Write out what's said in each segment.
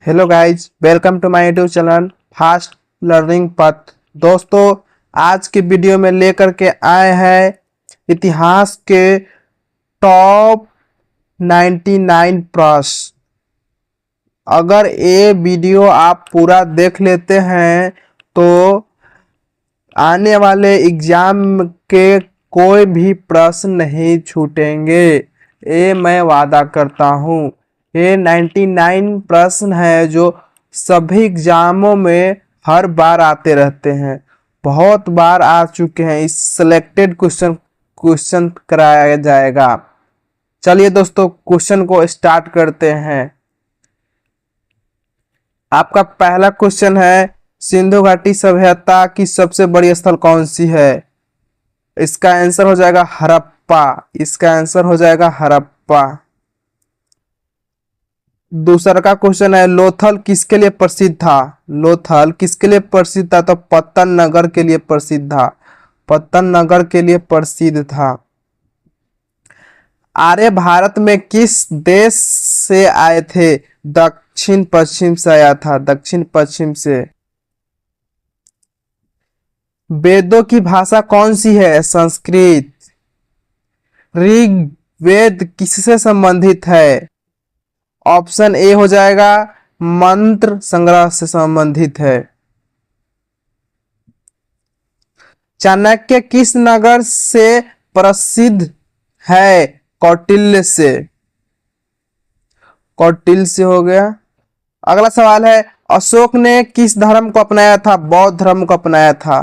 Hello guys, welcome to my YouTube channel fast learning path. दोस्तों, आज के video में लेकर के आए हैं इतिहास के टॉप 99 प्रश्न। अगर ये वीडियो आप पूरा देख लेते हैं तो आने वाले एग्जाम के कोई भी प्रश्न नहीं छूटेंगे, ये मैं वादा करता हूँ। ये 99 प्रश्न है जो सभी एग्जामों में हर बार आते रहते हैं, बहुत बार आ चुके हैं। इस सिलेक्टेड क्वेश्चन कराया जाएगा। चलिए दोस्तों, क्वेश्चन को स्टार्ट करते हैं। आपका पहला क्वेश्चन है, सिंधु घाटी सभ्यता की सबसे बड़ी स्थल कौन सी है? इसका आंसर हो जाएगा हड़प्पा। इसका आंसर हो जाएगा हड़प्पा। दूसरा का क्वेश्चन है, लोथल किसके लिए प्रसिद्ध था? लोथल किसके लिए प्रसिद्ध था? तो पत्तन नगर के लिए प्रसिद्ध था। पत्तन नगर के लिए प्रसिद्ध था। आर्य भारत में किस देश से आए थे? दक्षिण पश्चिम से आया था। दक्षिण पश्चिम से। वेदों की भाषा कौन सी है? संस्कृत। ऋग्वेद किससे संबंधित है? ऑप्शन ए हो जाएगा मंत्र संग्रह से संबंधित है। चाणक्य किस नगर से प्रसिद्ध है? कौटिल्य से। कौटिल्य से हो गया। अगला सवाल है, अशोक ने किस धर्म को अपनाया था? बौद्ध धर्म को अपनाया था।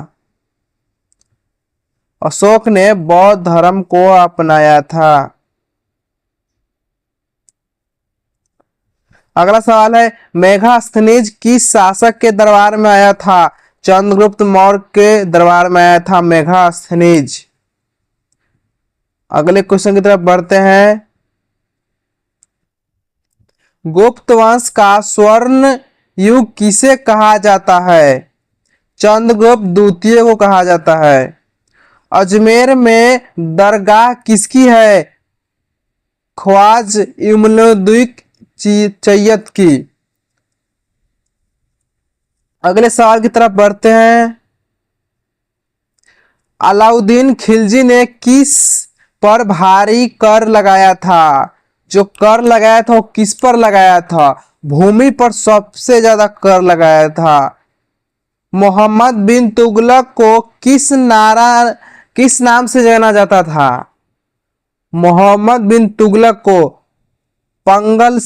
अशोक ने बौद्ध धर्म को अपनाया था। अगला सवाल है, मेगास्थनीज किस शासक के दरबार में आया था? चंद्रगुप्त मौर्य के दरबार में आया था मेगास्थनीज। अगले क्वेश्चन की तरफ बढ़ते हैं। गुप्त वंश का स्वर्ण युग किसे कहा जाता है? चंद्रगुप्त द्वितीय को कहा जाता है। अजमेर में दरगाह किसकी है? ख्वाजा इमामुद्दीन चिश्ती की। अगले सवाल की तरफ बढ़ते हैं। अलाउद्दीन खिलजी ने किस पर भारी कर लगाया था? जो कर लगाया था वो किस पर लगाया था? भूमि पर सबसे ज्यादा कर लगाया था। मोहम्मद बिन तुगलक को किस नाम से जाना जाता था? मोहम्मद बिन तुगलक को पंगल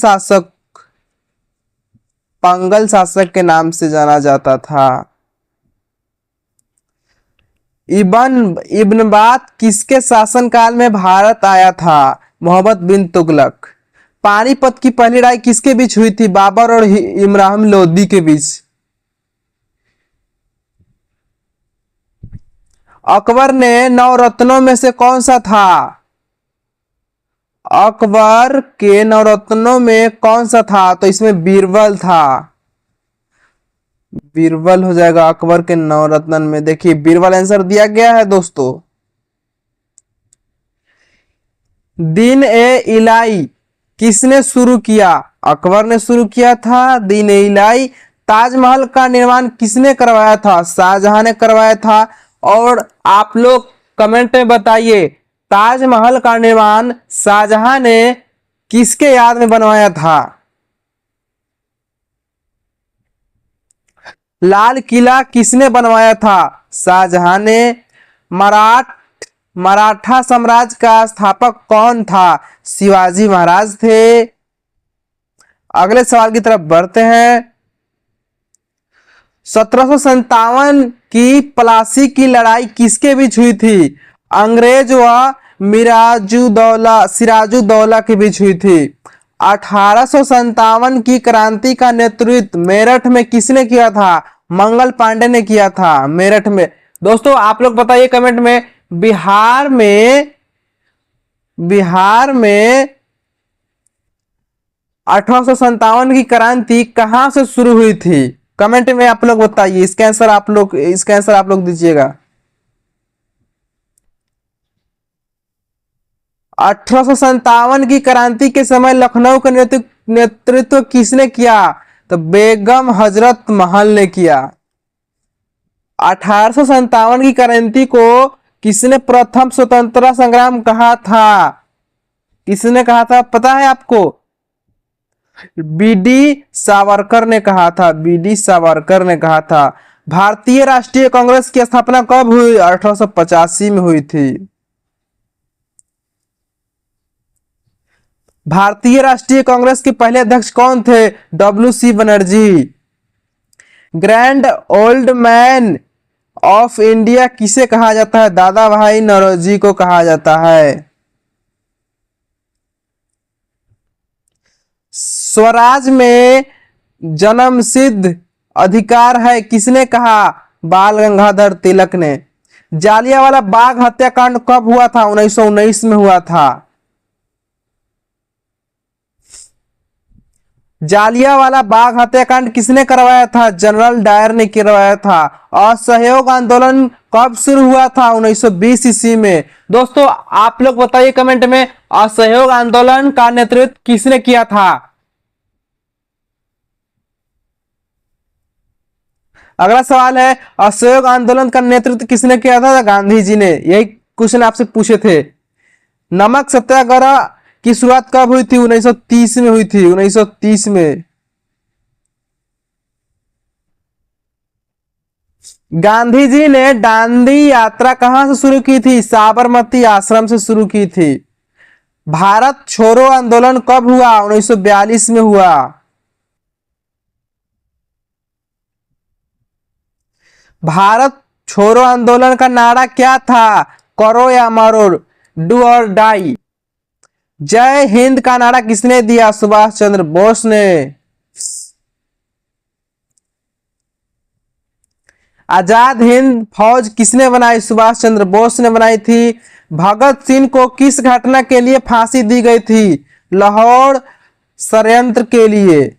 शासक के नाम से जाना जाता था। इब्न बात किसके शासनकाल में भारत आया था? मोहम्मद बिन तुगलक। पानीपत की पहली लड़ाई किसके बीच हुई थी? बाबर और इब्राहिम लोदी के बीच। अकबर ने नवरत्नों में से कौन सा था? अकबर के नवरत्नों में कौन सा था? तो इसमें बीरबल था। बीरबल हो जाएगा अकबर के नवरत्न में। देखिए, बीरबल आंसर दिया गया है दोस्तों। दीन ए इलाही किसने शुरू किया? अकबर ने शुरू किया था दीन ए इलाही। ताजमहल का निर्माण किसने करवाया था? शाहजहां ने करवाया था। और आप लोग कमेंट में बताइए, ताजमहल का निर्माण शाहजहां ने किसके याद में बनवाया था? लाल किला किसने बनवाया था? शाहजहां ने। मराठा साम्राज्य का स्थापक कौन था? शिवाजी महाराज थे। अगले सवाल की तरफ बढ़ते हैं। 1757 की प्लासी की लड़ाई किसके बीच हुई थी? अंग्रेज व सिराजुद्दौला के बीच हुई थी। 1857 की क्रांति का नेतृत्व मेरठ में किसने किया था? मंगल पांडे ने किया था मेरठ में। दोस्तों, आप लोग बताइए कमेंट में, बिहार में 1857 की क्रांति कहां से शुरू हुई थी? कमेंट में आप लोग बताइए। इसका आंसर आप लोग दीजिएगा। 1857 की क्रांति के समय लखनऊ का नेतृत्व किसने किया? तो बेगम हजरत महल ने किया। 1857 की क्रांति को किसने प्रथम स्वतंत्रता संग्राम कहा था? किसने कहा था पता है आपको? बीडी सावरकर ने कहा था। बीडी सावरकर ने कहा था। भारतीय राष्ट्रीय कांग्रेस की स्थापना कब हुई? 1885 में हुई थी। भारतीय राष्ट्रीय कांग्रेस के पहले अध्यक्ष कौन थे? WC. Banerjee. Grand old man of India किसे कहा जाता है? दादा भाई नौरोजी को कहा जाता है। स्वराज में जन्मसिद्ध अधिकार है किसने कहा? बाल गंगाधर तिलक ने। जालियांवाला बाग हत्याकांड कब हुआ था? 1919 में हुआ था। जालियांवाला बाग हत्याकांड किसने करवाया था? जनरल डायर ने करवाया था। असहयोग आंदोलन कब शुरू हुआ था? 1920 ईस्वी में। दोस्तों आप लोग बताइए कमेंट में, असहयोग आंदोलन का नेतृत्व किसने किया था? अगला सवाल है, असहयोग आंदोलन का नेतृत्व किसने किया था? गांधी जी ने। यही क्वेश्चन आपसे पूछे थे। नमक सत्याग्रह की शुरुआत कब हुई थी? 1930 में हुई थी। 1930 में। गांधी जी ने दांडी यात्रा कहां से शुरू की थी? साबरमती आश्रम से शुरू की थी। भारत छोड़ो आंदोलन कब हुआ? 1942 में हुआ। भारत छोड़ो आंदोलन का नारा क्या था? करो या मरो, डू और डाई। जय हिंद का नारा किसने दिया? सुभाष चंद्र बोस ने। आजाद हिंद फौज किसने बनाई? सुभाष चंद्र बोस ने बनाई थी। भगत सिंह को किस घटना के लिए फांसी दी गई थी? लाहौर षड्यंत्र के लिए।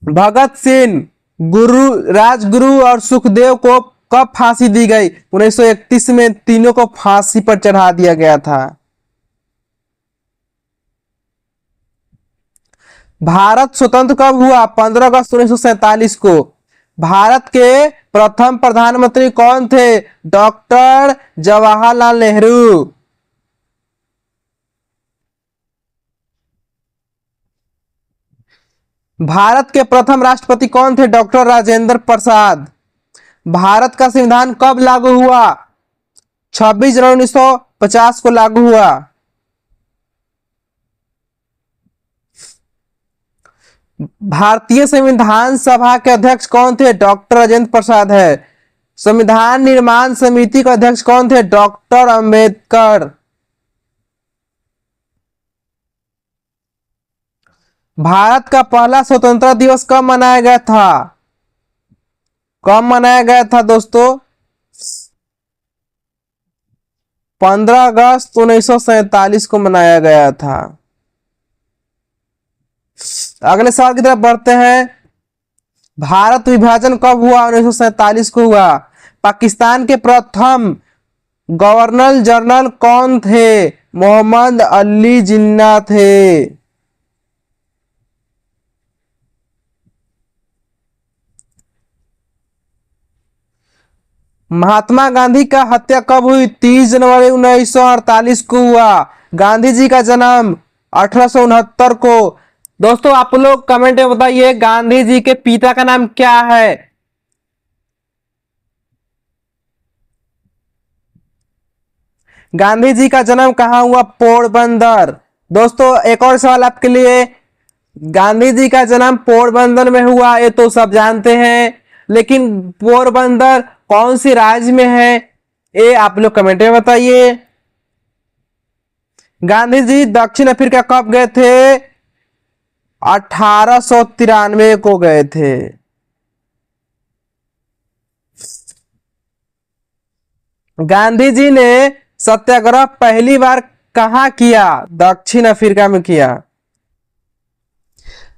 भगत सिंह, गुरु राजगुरु और सुखदेव को कब फांसी दी गई? 1931 में तीनों को फांसी पर चढ़ा दिया गया था। भारत स्वतंत्र कब हुआ? 15 अगस्त 1947 को। भारत के प्रथम प्रधानमंत्री कौन थे? डॉक्टर जवाहरलाल नेहरू। भारत के प्रथम राष्ट्रपति कौन थे? डॉक्टर राजेंद्र प्रसाद। भारत का संविधान कब लागू हुआ? 26 जनवरी 1950 को लागू हुआ। भारतीय संविधान सभा के अध्यक्ष कौन थे? डॉक्टर राजेंद्र प्रसाद है। संविधान निर्माण समिति के अध्यक्ष कौन थे? डॉक्टर अंबेडकर। भारत का पहला स्वतंत्रता दिवस कब मनाया गया था? कब मनाया गया था दोस्तों? 15 अगस्त 1947 को मनाया गया था। अगले सवाल की तरफ बढ़ते हैं। भारत विभाजन कब हुआ? 1947 को हुआ। पाकिस्तान के प्रथम गवर्नर जनरल कौन थे? मोहम्मद अली जिन्ना थे। महात्मा गांधी का हत्या कब हुई? 30 जनवरी 1948 को हुआ। गांधी जी का जन्म 1869 को। दोस्तों आप लोग कमेंट में बताइए, गांधी जी के पिता का नाम क्या है? गांधी जी का जन्म कहां हुआ? पोरबंदर। दोस्तों एक और सवाल आपके लिए, गांधी जी का जन्म पोरबंदर में हुआ, ये तो सब जानते हैं, लेकिन पोरबंदर कौन सी राज्य में है? ये आप लोग कमेंट में बताइए। गांधी जी दक्षिण अफ्रीका कब गए थे? 1893 को गए थे। गांधी जी ने सत्याग्रह पहली बार कहां किया? दक्षिण अफ्रीका में किया।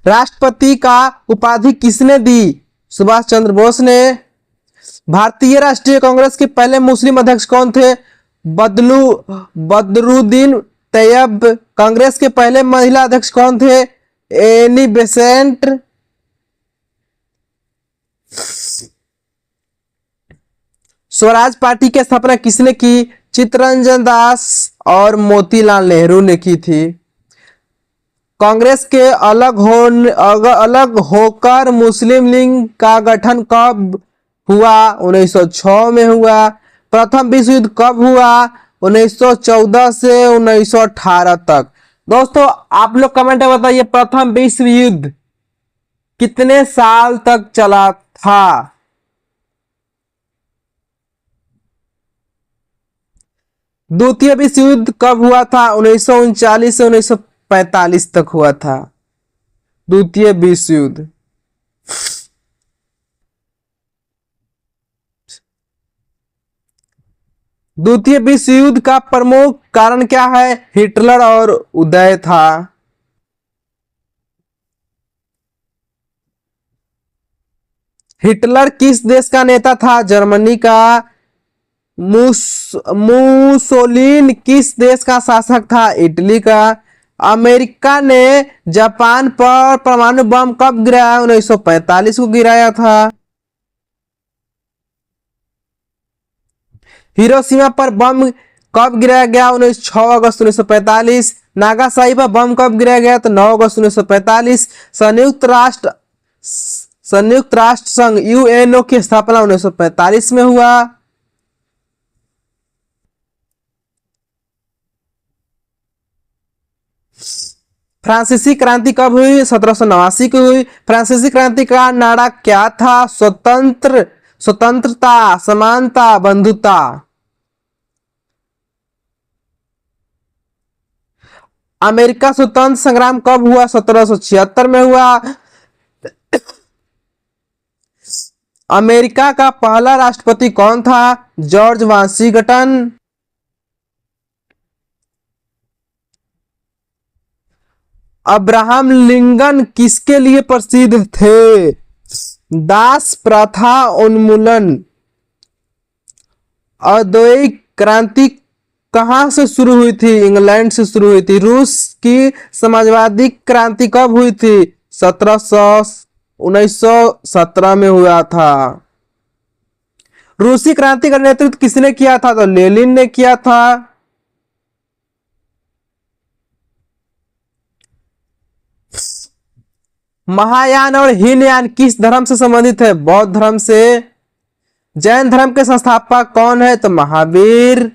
राष्ट्रपति का उपाधि किसने दी? सुभाष चंद्र बोस ने। भारतीय राष्ट्रीय कांग्रेस के पहले मुस्लिम अध्यक्ष कौन थे? बदरुद्दीन तैयब। कांग्रेस के पहले महिला अध्यक्ष कौन थे? Annie Besant. स्वराज पार्टी की स्थापना किसने की? चित्तरंजन दास और मोतीलाल नेहरू ने की थी। कांग्रेस के अलग होकर मुस्लिम लीग का गठन कब हुआ? 1906 में हुआ। प्रथम विश्व युद्ध कब हुआ? 1914 से 1918 तक। दोस्तों आप लोग कमेंट में बताइए प्रथम विश्व युद्ध कितने साल तक चला था? द्वितीय विश्व युद्ध कब हुआ था? 1939 से 1945 तक हुआ था द्वितीय विश्व युद्ध। द्वितीय विश्व युद्ध का प्रमुख कारण क्या है? हिटलर और उदय था। हिटलर किस देश का नेता था? जर्मनी का। मुसोलिन किस देश का शासक था? इटली का। अमेरिका ने जापान पर परमाणु बम कब गिराया? 1945 को गिराया था। हिरोशिमा पर बम कब गिराया गया? 6 अगस्त 1945। नागासाकी पर बम कब गिराया गया? तो 9 अगस्त 1945। संयुक्त राष्ट्र संघ यूएनओ की स्थापना 1945 में हुआ। फ्रांसीसी क्रांति कब हुई? 1789 की हुई। फ्रांसीसी क्रांति का नारा क्या था? स्वतंत्रता, समानता, बंधुता। अमेरिका स्वतंत्र संग्राम कब हुआ? 1776 में हुआ। अमेरिका का पहला राष्ट्रपति कौन था? George Washington. अब्राहम लिंकन किसके लिए प्रसिद्ध थे? दास प्रथा उन्मूलन। औद्योगिक क्रांति कहां से शुरू हुई थी? इंग्लैंड से शुरू हुई थी। रूस की समाजवादी क्रांति कब हुई थी? 1917 में हुआ था। रूसी क्रांति का नेतृत्व किसने किया था? तो लेनिन ने किया था। महायान और हीनयान किस धर्म से संबंधित है? बौद्ध धर्म से। जैन धर्म के संस्थापक कौन है? तो महावीर।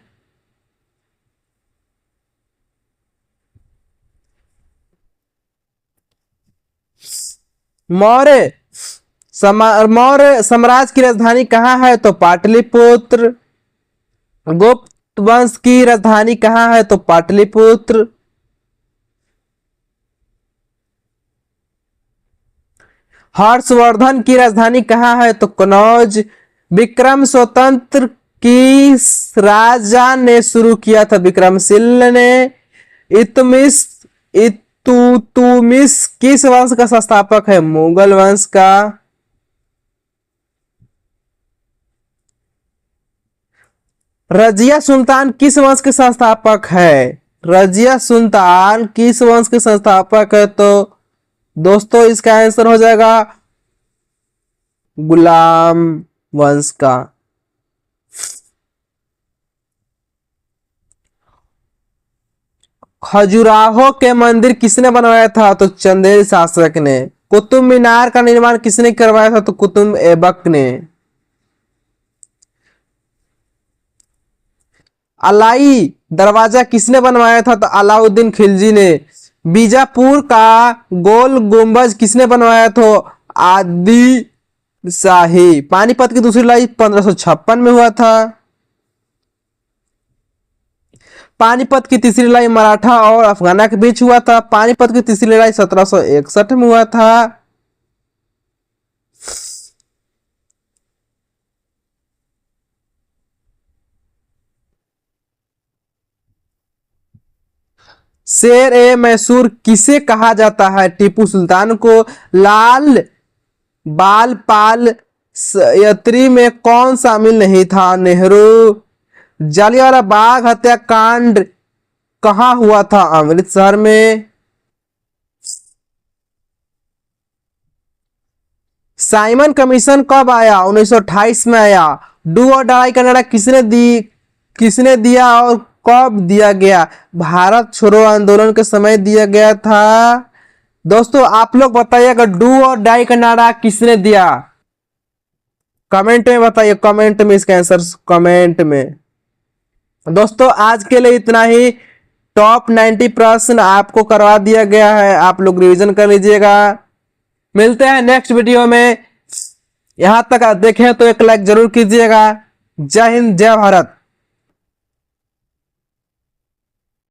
मौर्य साम्राज्य की राजधानी कहां है? तो पाटलिपुत्र। गुप्त वंश की राजधानी कहां है? तो पाटलिपुत्र। हर्षवर्धन की राजधानी कहां है? तो कनौज। विक्रम स्वतंत्र किस राजा ने शुरू किया था? विक्रमशिल ने। इल्तुतमिश किस वंश का संस्थापक है? मुगल वंश का। रजिया सुल्तान किस वंश के संस्थापक है? रजिया सुल्तान किस वंश के संस्थापक है? तो दोस्तों इसका आंसर हो जाएगा गुलाम वंश का। खजुराहो के मंदिर किसने बनवाया था? तो चंदेल शासक ने। कुतुब मीनार का निर्माण किसने करवाया था? तो कुतुब ऐबक ने। अलाई दरवाजा किसने बनवाया था? तो अलाउद्दीन खिलजी ने। बीजापुर का गोल गुंबज किसने बनवाया था? आदिल शाही। पानीपत की दूसरी लड़ाई 1556 में हुआ था। पानीपत की तीसरी लड़ाई मराठा और अफगाना के बीच हुआ था। पानीपत की तीसरी लड़ाई 1761 में हुआ था। शेर ए मैसूर किसे कहा जाता है? टीपू सुल्तान को। लाल बाल पाल यात्री में कौन शामिल नहीं था? नेहरू। जालियांवाला बाग हत्याकांड कहाँ हुआ था? अमृतसर में। साइमन कमीशन कब आया? 1928 में आया। डू और डाई का नारा किसने दिया और कब दिया गया? भारत छोड़ो आंदोलन के समय दिया गया था। दोस्तों आप लोग बताइएगा डू और डाई का नारा किसने दिया? कमेंट में बताइए, कमेंट में इसका आंसर कमेंट में। दोस्तों आज के लिए इतना ही। टॉप 90 प्रश्न आपको करवा दिया गया है, आप लोग रिवीजन कर लीजिएगा। मिलते हैं नेक्स्ट वीडियो में। यहां तक देखें तो एक लाइक जरूर कीजिएगा। जय हिंद, जय भारत।